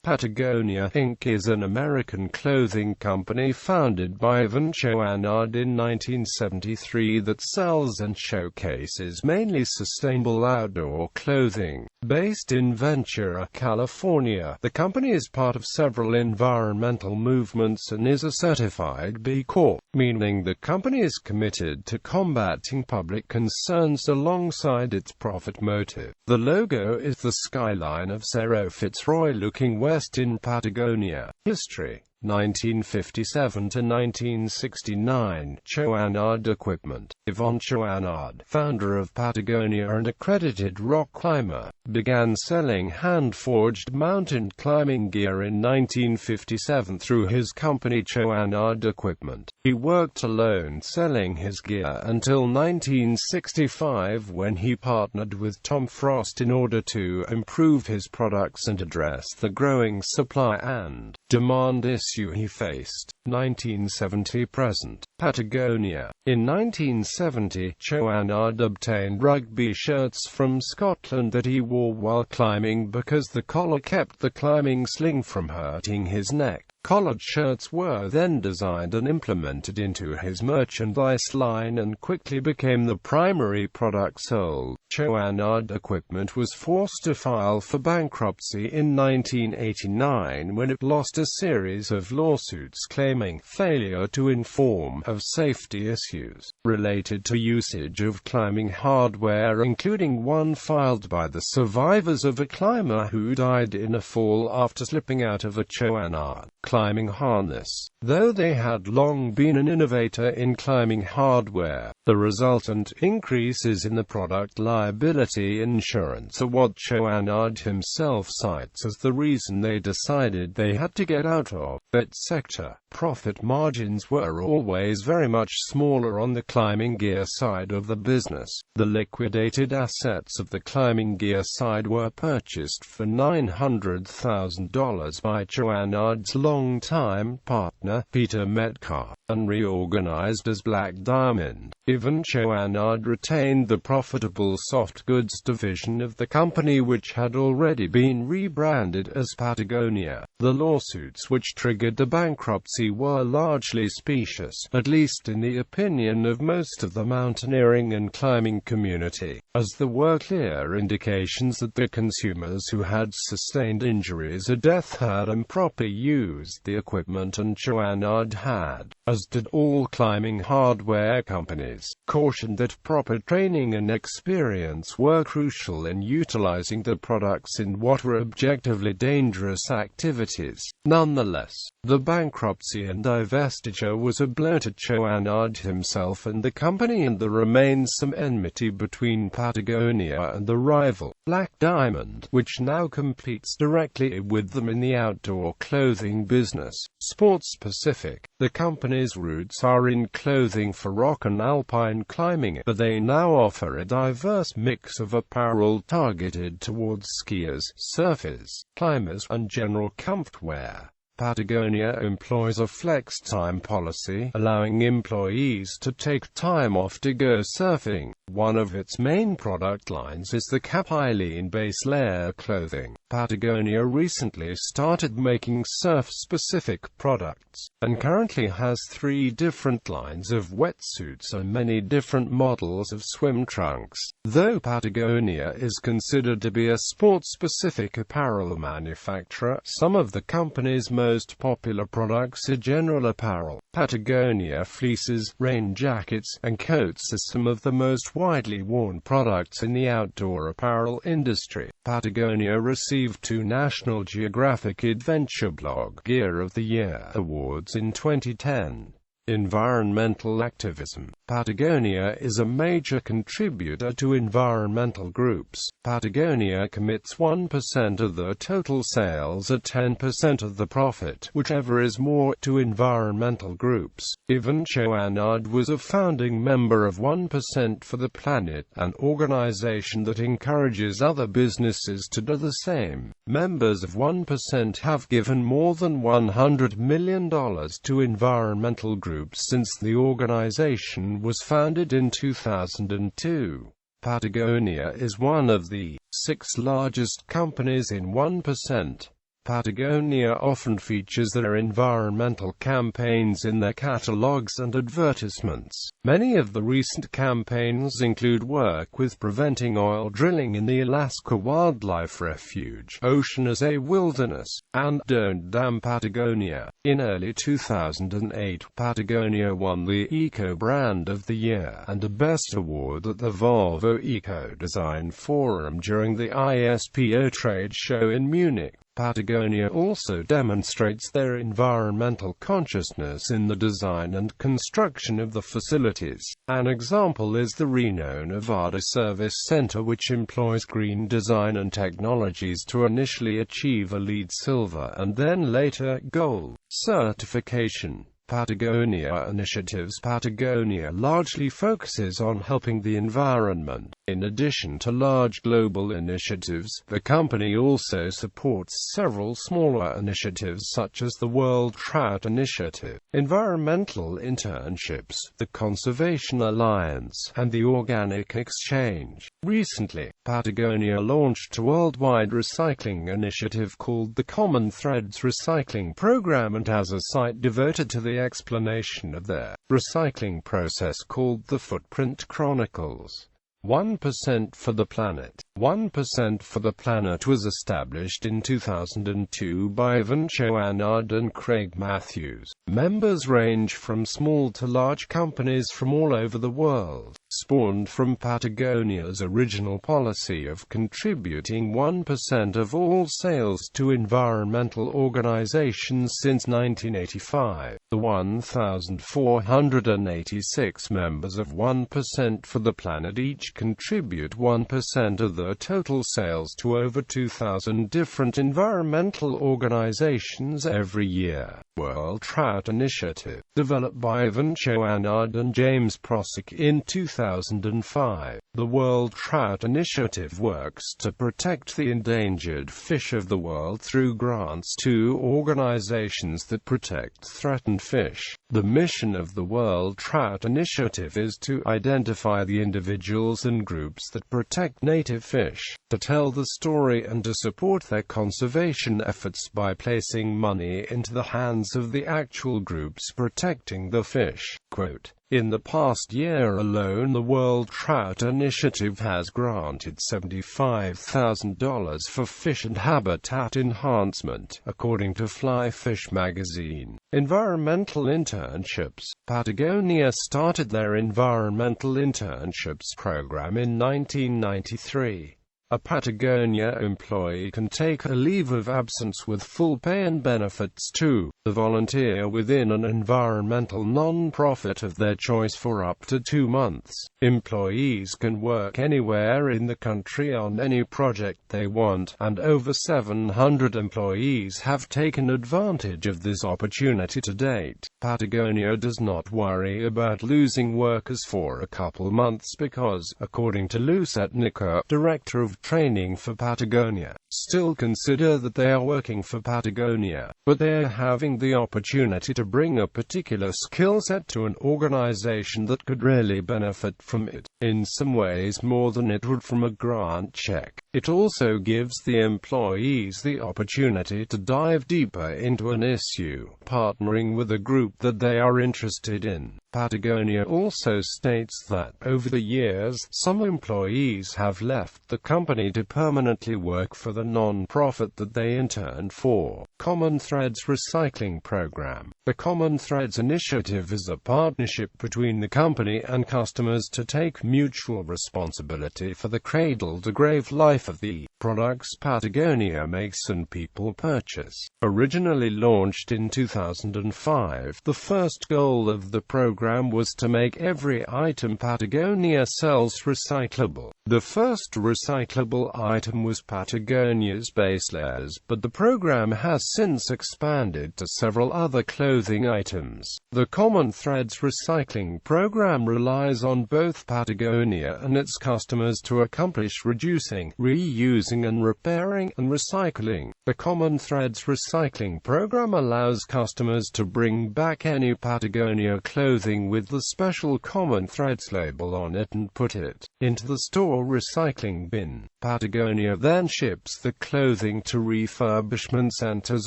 Patagonia, Inc. is an American clothing company founded by Yvon Chouinard in 1973 that sells and showcases mainly sustainable outdoor clothing. Based in Ventura, California, the company is part of several environmental movements and is a certified B Corp, meaning the company is committed to combating public concerns alongside its profit motive. The logo is the skyline of Cerro Fitz Roy looking west in Patagonia. History: 1957 to 1969. Chouinard Equipment. Yvon Chouinard, founder of Patagonia and accredited rock climber, began selling hand-forged mountain climbing gear in 1957 through his company Chouinard Equipment. He worked alone selling his gear until 1965 when he partnered with Tom Frost in order to improve his products and address the growing supply and demand issue he faced. 1970–present. Patagonia. In 1970, Chouinard obtained rugby shirts from Scotland that he wore while climbing because the collar kept the climbing sling from hurting his neck. Collared shirts were then designed and implemented into his merchandise line and quickly became the primary product sold. Chouinard Equipment was forced to file for bankruptcy in 1989 when it lost a series of lawsuits claiming failure to inform of safety issues related to usage of climbing hardware, including one filed by the survivors of a climber who died in a fall after slipping out of a Chouinard climbing harness. Though they had long been an innovator in climbing hardware, the resultant increases in the product liability insurance are what Chouinard himself cites as the reason they decided they had to get out of that sector. Profit margins were always very much smaller on the climbing gear side of the business. The liquidated assets of the climbing gear side were purchased for $900,000 by Chouinard's longtime partner, Peter Metcalf, and reorganized as Black Diamond. Yvon Chouinard retained the profitable soft goods division of the company, which had already been rebranded as Patagonia. The lawsuits which triggered the bankruptcy were largely specious, at least in the opinion of most of the mountaineering and climbing community, as there were clear indications that the consumers who had sustained injuries or death had improperly used the equipment, and Chouinard had, as did all climbing hardware companies, cautioned that proper training and experience were crucial in utilizing the products in what were objectively dangerous activities. Nonetheless, the bankruptcy and divestiture was a blow to Chouinard himself and the company, and there remains some enmity between Patagonia and the rival, Black Diamond, which now competes directly with them in the outdoor clothing business. Sport-specific. The company's roots are in clothing for rock and alpine climbing, but they now offer a diverse mix of apparel targeted towards skiers, surfers, climbers, and general comfort wear. Patagonia employs a flex-time policy, allowing employees to take time off to go surfing. One of its main product lines is the clothing.Based base layer clothing. Patagonia recently started making surf-specific products, and currently has 3 different lines of wetsuits and many different models of swim trunks. Though Patagonia is considered to be a sport-specific apparel manufacturer, some of the company's most popular products are general apparel. Patagonia fleeces, rain jackets, and coats are some of the most widely worn products in the outdoor apparel industry. Patagonia received 2 National Geographic Adventure Blog Gear of the Year awards in 2010. Environmental activism. Patagonia is a major contributor to environmental groups. Patagonia commits 1% of the total sales at 10% of the profit, whichever is more, to environmental groups. Yvon Chouinard was a founding member of 1% for the Planet, an organization that encourages other businesses to do the same. Members of 1% have given more than $100 million to environmental groups since the organization was founded in 2002. Patagonia is one of the 6 largest companies in 1%. Patagonia often features their environmental campaigns in their catalogs and advertisements. Many of the recent campaigns include work with preventing oil drilling in the Alaska Wildlife Refuge, Ocean as a Wilderness, and Don't Dam Patagonia. In early 2008, Patagonia won the Eco Brand of the Year and a Best Award at the Volvo Eco Design Forum during the ISPO trade show in Munich. Patagonia also demonstrates their environmental consciousness in the design and construction of the facilities. An example is the Reno, Nevada Service Center, which employs green design and technologies to initially achieve a LEED Silver and then later Gold certification. Patagonia initiatives. Patagonia largely focuses on helping the environment. In addition to large global initiatives, the company also supports several smaller initiatives such as the World Trout Initiative, environmental internships, the Conservation Alliance, and the Organic Exchange. Recently, Patagonia launched a worldwide recycling initiative called the Common Threads Recycling Program and has a site devoted to the explanation of their recycling process called the Footprint Chronicles. 1% for the Planet. 1% for the Planet was established in 2002 by Yvon Chouinard and Craig Matthews. Members range from small to large companies from all over the world, spawned from Patagonia's original policy of contributing 1% of all sales to environmental organizations since 1985. The 1,486 members of 1% for the Planet each contribute 1% of their total sales to over 2,000 different environmental organizations every year. World Trout Initiative, developed by Yvon Chouinard and James Prosick in 2005. The World Trout Initiative works to protect the endangered fish of the world through grants to organizations that protect threatened fish. The mission of the World Trout Initiative is to identify the individuals and groups that protect native fish, to tell the story and to support their conservation efforts by placing money into the hands of the actual groups protecting the fish. Quote, in the past year alone, the World Trout Initiative has granted $75,000 for fish and habitat enhancement, according to Fly Fish magazine. Environmental internships. Patagonia started their environmental internships program in 1993. A Patagonia employee can take a leave of absence with full pay and benefits too. The volunteer within an environmental non-profit of their choice for up to 2 months. Employees can work anywhere in the country on any project they want, and over 700 employees have taken advantage of this opportunity to date. Patagonia does not worry about losing workers for a couple months because, according to Lou Setniker, director of training for Patagonia, still consider that they are working for Patagonia, but they are having the opportunity to bring a particular skill set to an organization that could really benefit from it, in some ways more than it would from a grant check. It also gives the employees the opportunity to dive deeper into an issue, partnering with a group that they are interested in. Patagonia also states that, over the years, some employees have left the company to permanently work for the non-profit that they interned for. Common Threads Recycling Program. The Common Threads Initiative is a partnership between the company and customers to take mutual responsibility for the cradle-to-grave life of the products Patagonia makes and people purchase. Originally launched in 2005, the first goal of the program was to make every item Patagonia sells recyclable. The first recyclable item was Patagonia's base layers, but the program has since expanded to several other clothing clothing items. The Common Threads recycling program relies on both Patagonia and its customers to accomplish reducing, reusing and repairing, and recycling. The Common Threads recycling program allows customers to bring back any Patagonia clothing with the special Common Threads label on it and put it into the store recycling bin. Patagonia then ships the clothing to refurbishment centers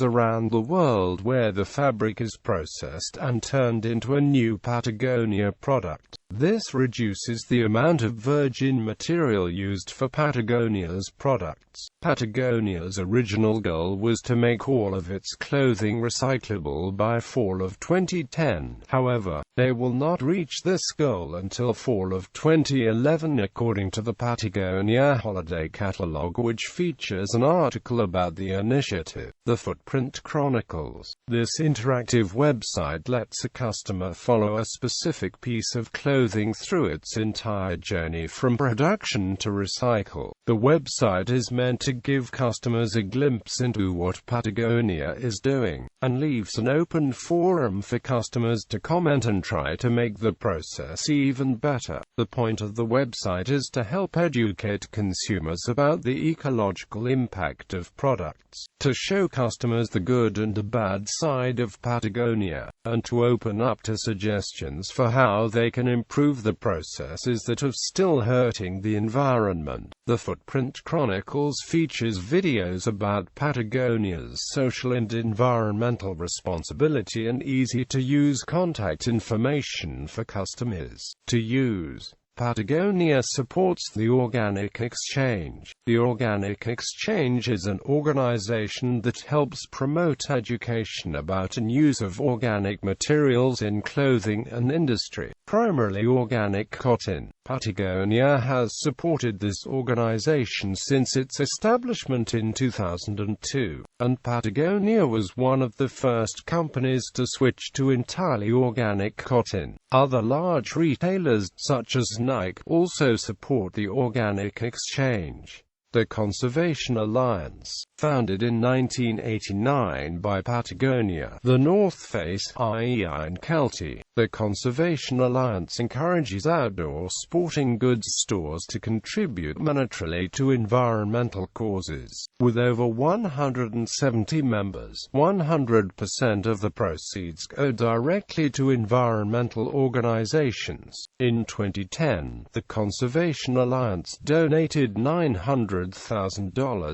around the world where the fabric is processed and turned into a new Patagonia product. This reduces the amount of virgin material used for Patagonia's products. Patagonia's original goal was to make all of its clothing recyclable by fall of 2010. However, they will not reach this goal until fall of 2011 according to the Patagonia Holiday Catalog, which features an article about the initiative. The Footprint Chronicles. This interactive website lets a customer follow a specific piece of clothing through its entire journey from production to recycle. The website is meant to give customers a glimpse into what Patagonia is doing, and leaves an open forum for customers to comment and try to make the process even better. The point of the website is to help educate consumers about the ecological impact of products, to show customers the good and the bad side of Patagonia, and to open up to suggestions for how they can improve the processes that are still hurting the environment. The Footprint Chronicles features videos about Patagonia's social and environmental responsibility and easy-to-use contact information for customers to use. Patagonia supports the Organic Exchange. The Organic Exchange is an organization that helps promote education about and use of organic materials in clothing and industry, primarily organic cotton. Patagonia has supported this organization since its establishment in 2002, and Patagonia was one of the first companies to switch to entirely organic cotton. Other large retailers, such as Nike, also support the Organic Exchange. The Conservation Alliance, founded in 1989 by Patagonia, the North Face, IEI and Kelty. The Conservation Alliance encourages outdoor sporting goods stores to contribute monetarily to environmental causes. With over 170 members, 100% of the proceeds go directly to environmental organizations. In 2010, the Conservation Alliance donated $900,000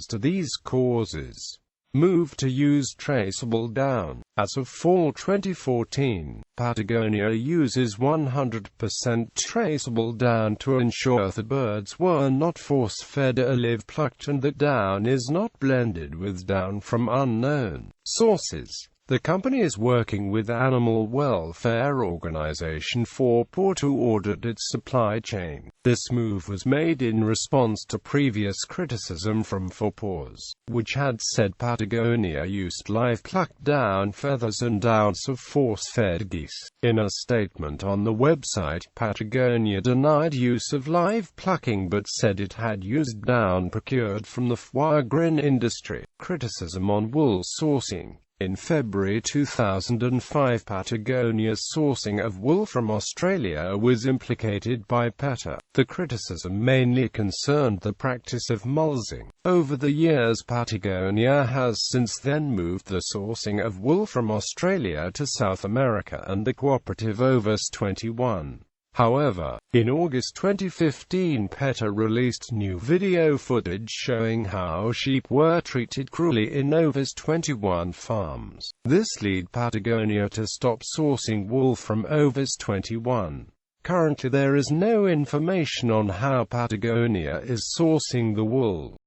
to these causes. Move to use traceable down. As of fall 2014, Patagonia uses 100% traceable down to ensure that birds were not force-fed or live-plucked and that down is not blended with down from unknown sources. The company is working with animal welfare organization 4paw to audit its supply chain. This move was made in response to previous criticism from 4paws, which had said Patagonia used live-plucked down feathers and downs of force-fed geese. In a statement on the website, Patagonia denied use of live plucking but said it had used down procured from the foie gras industry. Criticism on wool sourcing. In February 2005, Patagonia's sourcing of wool from Australia was implicated by PETA. The criticism mainly concerned the practice of mulesing. Over the years, Patagonia has since then moved the sourcing of wool from Australia to South America and the cooperative Ovis 21. However, in August 2015, PETA released new video footage showing how sheep were treated cruelly in Ovis 21 farms. This led Patagonia to stop sourcing wool from Ovis 21. Currently there is no information on how Patagonia is sourcing the wool.